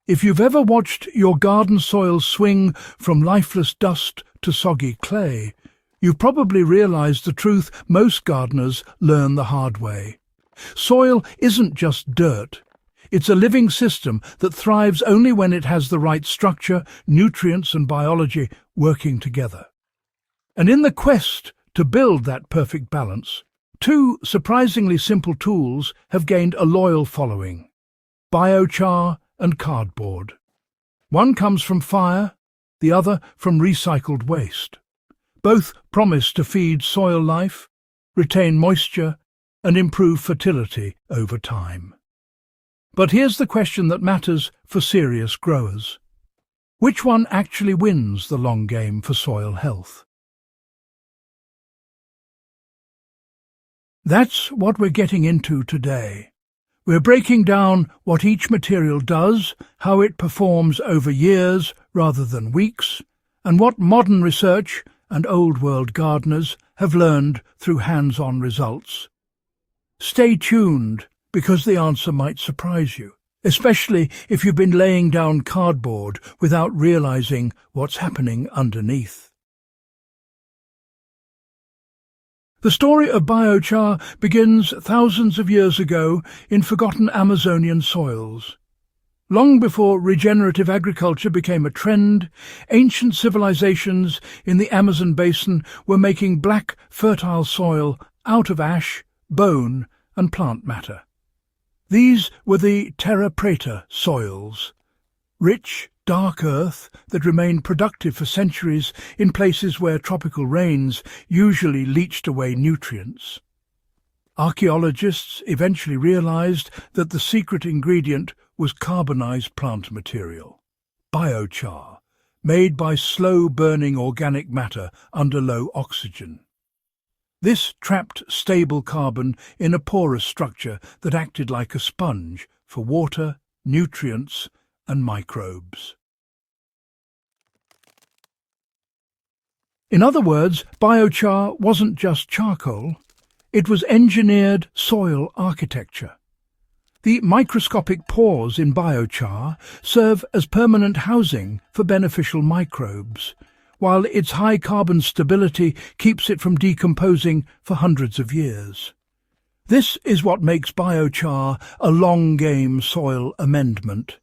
If you've ever watched your garden soil swing from lifeless dust to soggy clay, you've probably realized the truth most gardeners learn the hard way. Soil isn't just dirt. It's a living system that thrives only when it has the right structure, nutrients and biology working together. And in the quest to build that perfect balance, two surprisingly simple tools have gained a loyal following: biochar and cardboard. One comes from fire, the other from recycled waste. Both promise to feed soil life, retain moisture, and improve fertility over time. But here's the question that matters for serious growers. Which one actually wins the long game for soil health? That's what we're getting into today. We're breaking down what each material does, how it performs over years rather than weeks, and what modern research and old-world gardeners have learned through hands-on results. Stay tuned, because the answer might surprise you, especially if you've been laying down cardboard without realizing what's happening underneath. The story of biochar begins thousands of years ago in forgotten Amazonian soils. Long before regenerative agriculture became a trend, ancient civilizations in the Amazon basin were making black, fertile soil out of ash, bone, and plant matter. These were the terra preta soils, rich, dark earth that remained productive for centuries in places where tropical rains usually leached away nutrients. Archaeologists eventually realized that the secret ingredient was carbonized plant material, biochar, made by slow-burning organic matter under low oxygen. This trapped stable carbon in a porous structure that acted like a sponge for water, nutrients, and microbes. In other words, biochar wasn't just charcoal, it was engineered soil architecture. The microscopic pores in biochar serve as permanent housing for beneficial microbes, while its high carbon stability keeps it from decomposing for hundreds of years. This is what makes biochar a long-game soil amendment.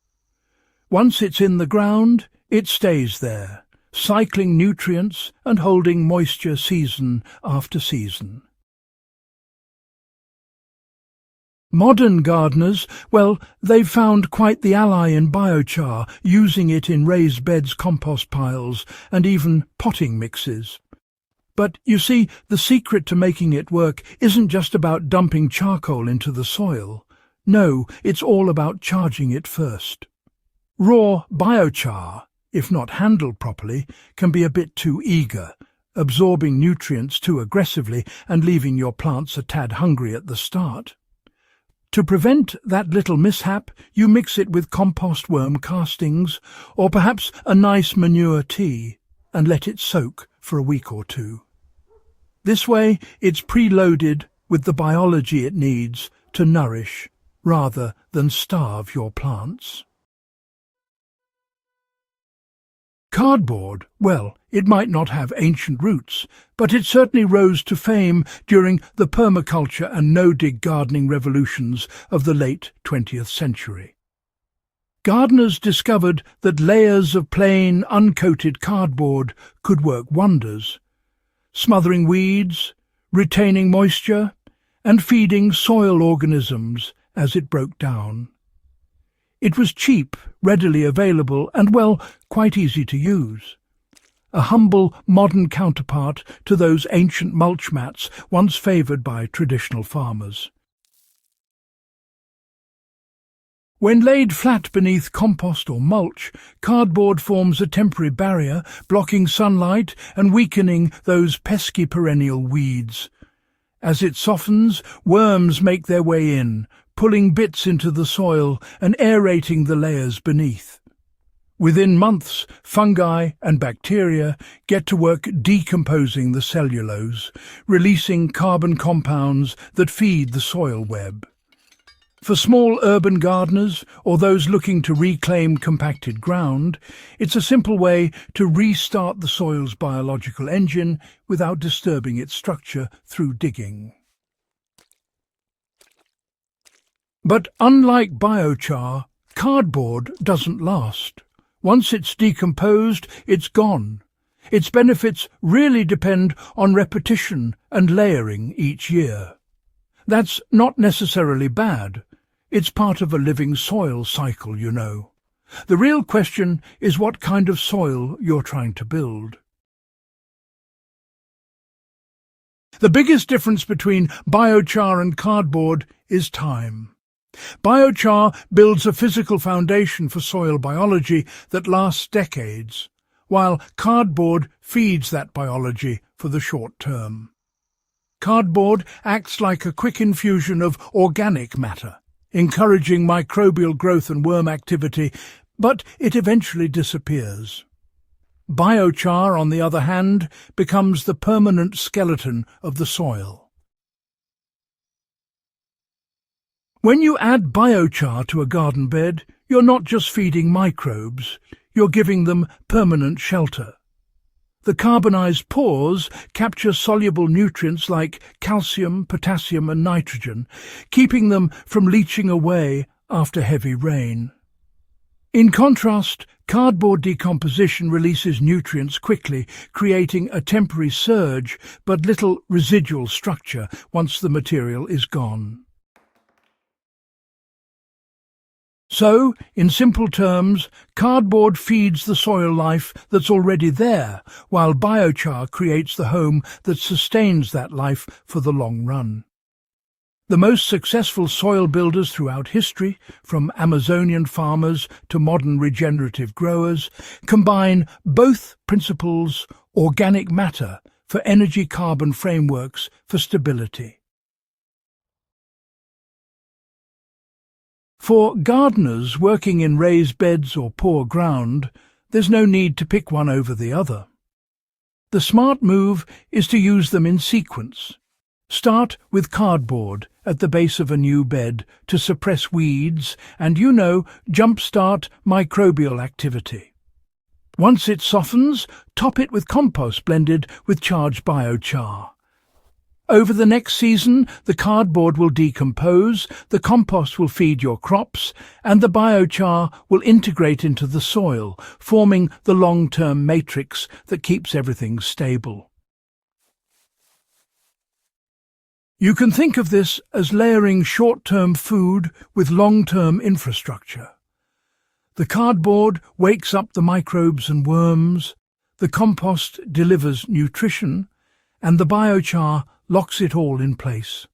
Once it's in the ground, it stays there, cycling nutrients and holding moisture season after season. Modern gardeners, well, they've found quite the ally in biochar, using it in raised beds, compost piles, and even potting mixes. But, you see, the secret to making it work isn't just about dumping charcoal into the soil. No, it's all about charging it first. Raw biochar, if not handled properly, can be a bit too eager, absorbing nutrients too aggressively and leaving your plants a tad hungry at the start. To prevent that little mishap, you mix it with compost worm castings or perhaps a nice manure tea and let it soak for a week or two. This way, it's preloaded with the biology it needs to nourish rather than starve your plants. Cardboard, well, it might not have ancient roots, but it certainly rose to fame during the permaculture and no-dig gardening revolutions of the late 20th century. Gardeners discovered that layers of plain, uncoated cardboard could work wonders, smothering weeds, retaining moisture, and feeding soil organisms as it broke down. It was cheap, readily available, and, well, quite easy to use. A humble, modern counterpart to those ancient mulch mats once favoured by traditional farmers. When laid flat beneath compost or mulch, cardboard forms a temporary barrier, blocking sunlight and weakening those pesky perennial weeds. As it softens, worms make their way in, pulling bits into the soil and aerating the layers beneath. Within months, fungi and bacteria get to work decomposing the cellulose, releasing carbon compounds that feed the soil web. For small urban gardeners or those looking to reclaim compacted ground, it's a simple way to restart the soil's biological engine without disturbing its structure through digging. But unlike biochar, cardboard doesn't last. Once it's decomposed, it's gone. Its benefits really depend on repetition and layering each year. That's not necessarily bad. It's part of a living soil cycle, you know. The real question is what kind of soil you're trying to build. The biggest difference between biochar and cardboard is time. Biochar builds a physical foundation for soil biology that lasts decades, while cardboard feeds that biology for the short term. Cardboard acts like a quick infusion of organic matter, encouraging microbial growth and worm activity, but it eventually disappears. Biochar, on the other hand, becomes the permanent skeleton of the soil. When you add biochar to a garden bed, you're not just feeding microbes, you're giving them permanent shelter. The carbonized pores capture soluble nutrients like calcium, potassium and nitrogen, keeping them from leaching away after heavy rain. In contrast, cardboard decomposition releases nutrients quickly, creating a temporary surge but little residual structure once the material is gone. So, in simple terms, cardboard feeds the soil life that's already there, while biochar creates the home that sustains that life for the long run. The most successful soil builders throughout history, from Amazonian farmers to modern regenerative growers, combine both principles, organic matter for energy carbon frameworks for stability. For gardeners working in raised beds or poor ground, there's no need to pick one over the other. The smart move is to use them in sequence. Start with cardboard at the base of a new bed to suppress weeds and, jumpstart microbial activity. Once it softens, top it with compost blended with charged biochar. Over the next season, the cardboard will decompose, the compost will feed your crops, and the biochar will integrate into the soil, forming the long-term matrix that keeps everything stable. You can think of this as layering short-term food with long-term infrastructure. The cardboard wakes up the microbes and worms, the compost delivers nutrition, and the biochar locks it all in place.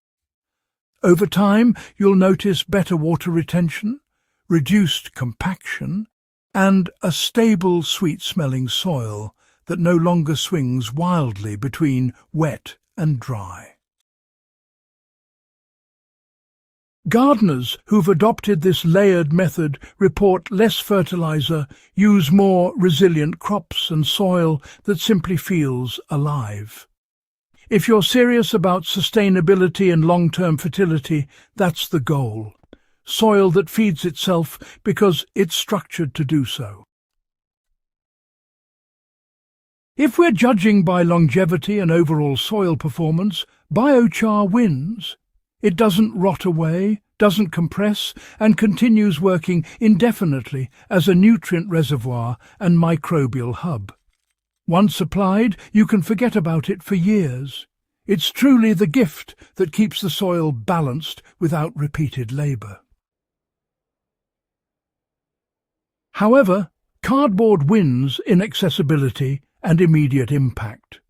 Over time, you'll notice better water retention, reduced compaction, and a stable, sweet-smelling soil that no longer swings wildly between wet and dry. Gardeners who've adopted this layered method report less fertilizer, use more resilient crops and soil that simply feels alive. If you're serious about sustainability and long-term fertility, that's the goal. Soil that feeds itself because it's structured to do so. If we're judging by longevity and overall soil performance, biochar wins. It doesn't rot away, doesn't compress, and continues working indefinitely as a nutrient reservoir and microbial hub. Once applied, you can forget about it for years. It's truly the gift that keeps the soil balanced without repeated labour. However, cardboard wins in accessibility and immediate impact.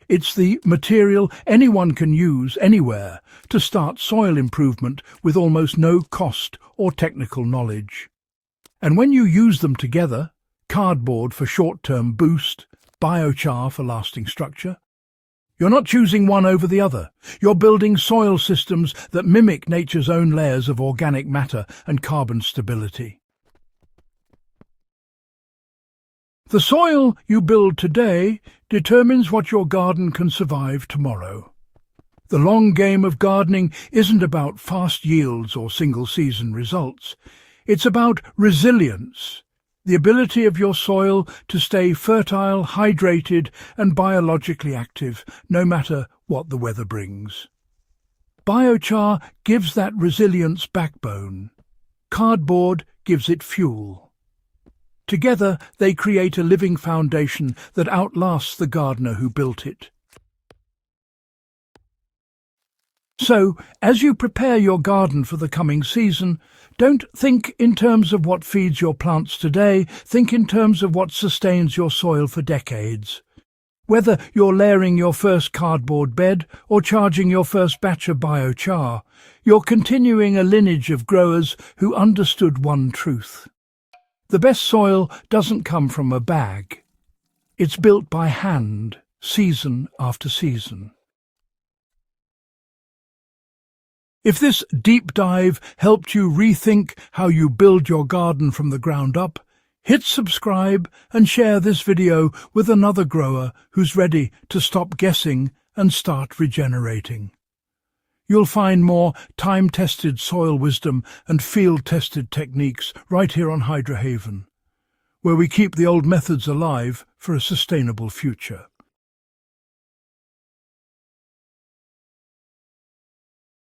It's the material anyone can use anywhere to start soil improvement with almost no cost or technical knowledge. And when you use them together, cardboard for short-term boost, biochar for lasting structure, you're not choosing one over the other. You're building soil systems that mimic nature's own layers of organic matter and carbon stability. The soil you build today determines what your garden can survive tomorrow. The long game of gardening isn't about fast yields or single-season results. It's about resilience, the ability of your soil to stay fertile, hydrated and biologically active, no matter what the weather brings. Biochar gives that resilience backbone. Cardboard gives it fuel. Together they create a living foundation that outlasts the gardener who built it. So, as you prepare your garden for the coming season, don't think in terms of what feeds your plants today, think in terms of what sustains your soil for decades. Whether you're layering your first cardboard bed or charging your first batch of biochar, you're continuing a lineage of growers who understood one truth. The best soil doesn't come from a bag. It's built by hand, season after season. If this deep dive helped you rethink how you build your garden from the ground up, hit subscribe and share this video with another grower who's ready to stop guessing and start regenerating. You'll find more time-tested soil wisdom and field-tested techniques right here on Hydra Haven, where we keep the old methods alive for a sustainable future.